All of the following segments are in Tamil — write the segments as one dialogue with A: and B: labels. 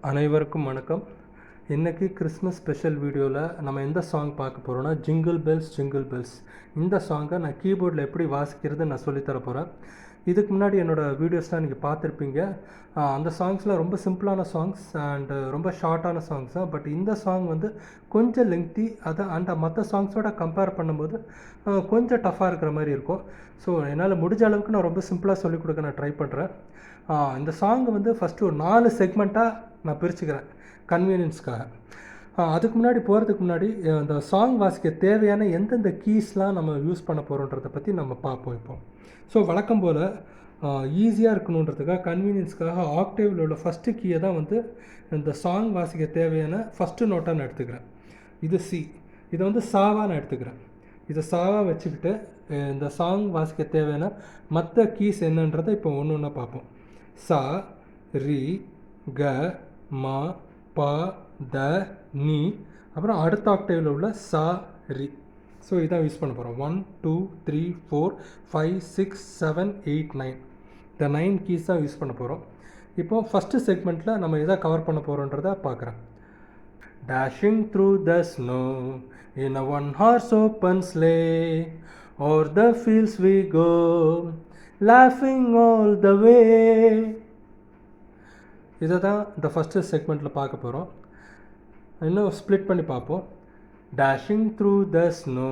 A: அனைவருக்கும் வணக்கம். இன்றைக்கி கிறிஸ்மஸ் ஸ்பெஷல் வீடியோவில் நம்ம எந்த சாங் பார்க்க போகிறோன்னா ஜிங்கிள் பெல்ஸ் ஜிங்கிள் பெல்ஸ். இந்த சாங்கை நான் கீபோர்டில் எப்படி வாசிக்கிறது நான் சொல்லித்தர போகிறேன். இதுக்கு முன்னாடி என்னோடய வீடியோஸ்லாம் நீங்கள் பார்த்துருப்பீங்க. அந்த சாங்ஸில் ரொம்ப சிம்பிளான சாங்ஸ் அண்டு ரொம்ப ஷார்ட்டான சாங்ஸ் தான். பட் இந்த சாங் வந்து கொஞ்சம் லெங்க்தி, அதை அந்த மற்ற சாங்ஸோட கம்பேர் பண்ணும்போது கொஞ்சம் டஃப்பாக இருக்கிற மாதிரி இருக்கும். ஸோ என்னால் முடிஞ்ச அளவுக்கு நான் ரொம்ப சிம்பிளாக சொல்லிக் கொடுக்க நான் ட்ரை பண்ணுறேன். இந்த சாங் வந்து ஃபஸ்ட்டு ஒரு 4 செக்மெண்ட்டாக நான் பிரிச்சுக்கிறேன் கன்வீனியன்ஸ்க்காக. அதுக்கு முன்னாடி போகிறதுக்கு முன்னாடி அந்த சாங் வாசிக்க தேவையான எந்தெந்த கீஸ்லாம் நம்ம யூஸ் பண்ண போகிறோன்றதை பற்றி நம்ம பார்ப்போம் இப்போ. ஸோ வழக்கம் போல் ஈஸியாக இருக்கணுன்றதுக்காக கன்வீனியன்ஸ்க்காக ஆக்டேவில் உள்ள ஃபஸ்ட்டு கீயை தான் வந்து இந்த சாங் வாசிக்க தேவையான ஃபஸ்ட்டு நோட்டாக நான் எடுத்துக்கிறேன். இது சி. இதை வந்து சாவாக நான் எடுத்துக்கிறேன். இதை சாவாக வச்சுக்கிட்டு இந்த சாங் வாசிக்க தேவையான மற்ற கீஸ் என்னன்றதை இப்போ ஒன்று ஒன்றா பார்ப்போம். சா, ரி, க, மா, பா, த, நீ, அப்புறம் அடுத்த ஆக்டேவில் உள்ள சா, ரி. ஸோ இதான் யூஸ் பண்ண போகிறோம். 1 2 3 4 5 6 7 8 9 இந்த 9 கீஸ் தான் யூஸ் பண்ண போகிறோம். இப்போது ஃபஸ்ட்டு செக்மெண்ட்டில் நம்ம எதை கவர் பண்ண போகிறோன்றதை பார்க்குறேன். Dashing through the snow in a one-horse open sleigh, o'er the fields we go, laughing all the way. இதை தான் இந்த ஃபஸ்ட்டு செக்மெண்ட்டில் பார்க்க போகிறோம். இன்னும் ஸ்ப்ளிட் பண்ணி பார்ப்போம். Dashing through the snow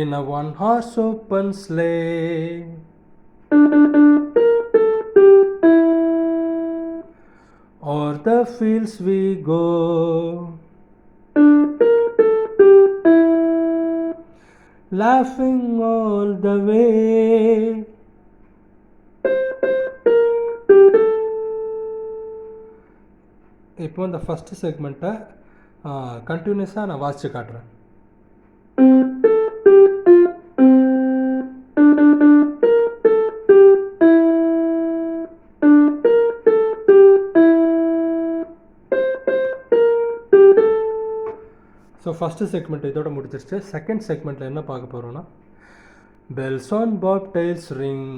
A: in a one-horse open sleigh, o'er the fields we go, laughing all the way. இப்போ இந்த ஃபஸ்ட்டு செக்மெண்ட்டை கண்டினியூஸாக நான் வாசித்து காட்டுறேன். ஸோ ஃபஸ்ட்டு செக்மெண்ட் இதோட முடிச்சிருச்சு. செகண்ட் செக்மெண்ட்டில் என்ன பார்க்க போகிறோன்னா, bells on bob tails ring,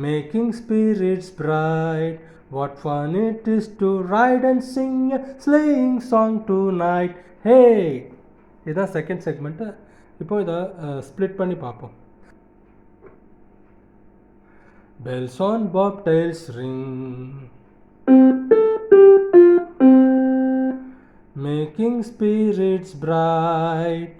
A: making spirits bright, what fun it is to ride and sing a sleighing song tonight, hey. இதுதான் செகண்ட் செக்மெண்ட்டு. இப்போ இதை ஸ்ப்ளிட் பண்ணி பார்ப்போம். Bells on bob tails ring, making spirits bright,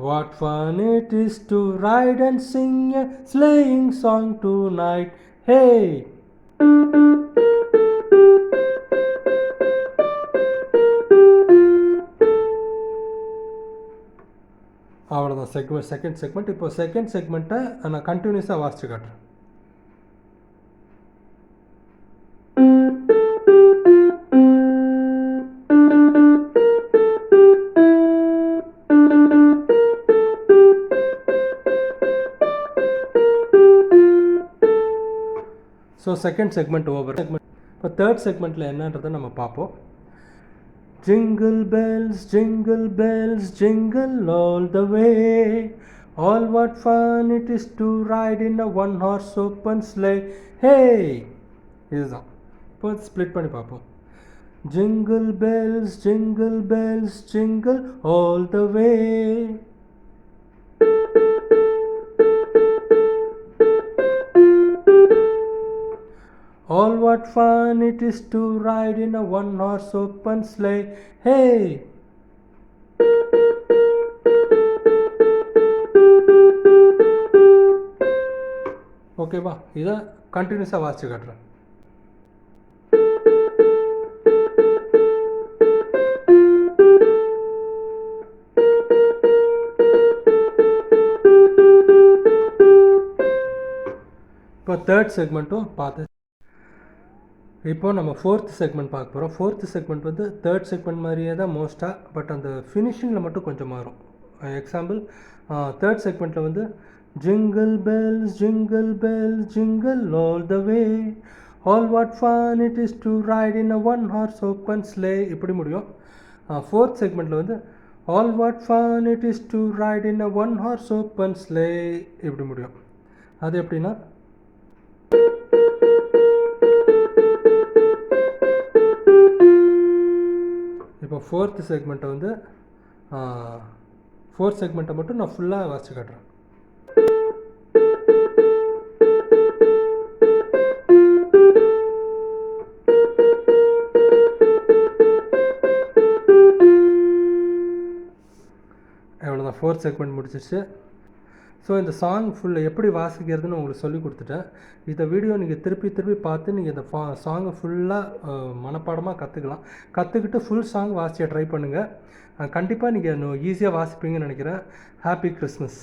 A: what fun it is to ride and sing a sleighing song tonight, hey. அவ்வளோதான் செகண்ட் செக்மெண்ட். இப்போ செகண்ட் செக்மெண்ட்டை நான் கண்டினியூஸாக வாசித்து காட்டுறேன். So second segment over. இப்போ தேர்ட் செக்மெண்ட்டில் என்னன்றதை நம்ம பார்ப்போம். Jingle bells jingle bells jingle all the way, all what fun it is to ride in a one horse open sleigh, hey. இதுதான். இப்போ ஸ்ப்ளிட் பண்ணி பார்ப்போம். Jingle bells jingle bells jingle all the way, all what fun it is to ride in a one-horse open sleigh, hey. ஓகேவா? இதை கண்டினியூஸாக வாசிச்சு காட்டுறேன். இப்போ தேர்ட் செக்மெண்ட்டும் பார்த்து இப்போ நம்ம ஃபோர்த் செக்மெண்ட் பார்க்க போகிறோம். ஃபோர்த் செக்மெண்ட் வந்து தேர்ட் செக்மெண்ட் மாதிரியே தான் மோஸ்ட்டாக, பட் அந்த ஃபினிஷிங்கில் மட்டும் கொஞ்சம் மாறும். எக்ஸாம்பிள், தேர்ட் செக்மெண்ட்டில் வந்து jingle bells jingle bells jingle all the way, all what fun it is to ride in a one horse open sleigh, இப்படி முடியும். ஃபோர்த் செக்மெண்ட்டில் வந்து all what fun it is to ride in a one horse open sleigh இப்படி முடியும். அது எப்படின்னா இப்போ ஃபோர்த் செக்மெண்ட்டை வந்து ஃபோர்த் செக்மெண்ட்டை மட்டும் நான் ஃபுல்லாக வாசிச்சு காட்டுறேன். அவ்வளோதான், ஃபோர்த் செக்மெண்ட் முடிச்சிச்சு. ஸோ இந்த சாங் ஃபுல்லு எப்படி வாசிக்கிறதுன்னு உங்களுக்கு சொல்லி கொடுத்துட்டேன். இந்த வீடியோ நீங்கள் திருப்பி திருப்பி பார்த்து நீங்கள் இந்த சாங்கை ஃபுல்லாக மனப்பாடமாக கற்றுக்கலாம். கற்றுக்கிட்டு ஃபுல் சாங் வாசிக்க ட்ரை பண்ணுங்கள். கண்டிப்பாக நீங்கள் ஈஸியாக வாசிப்பீங்கன்னு நினைக்கிறேன். Happy Christmas.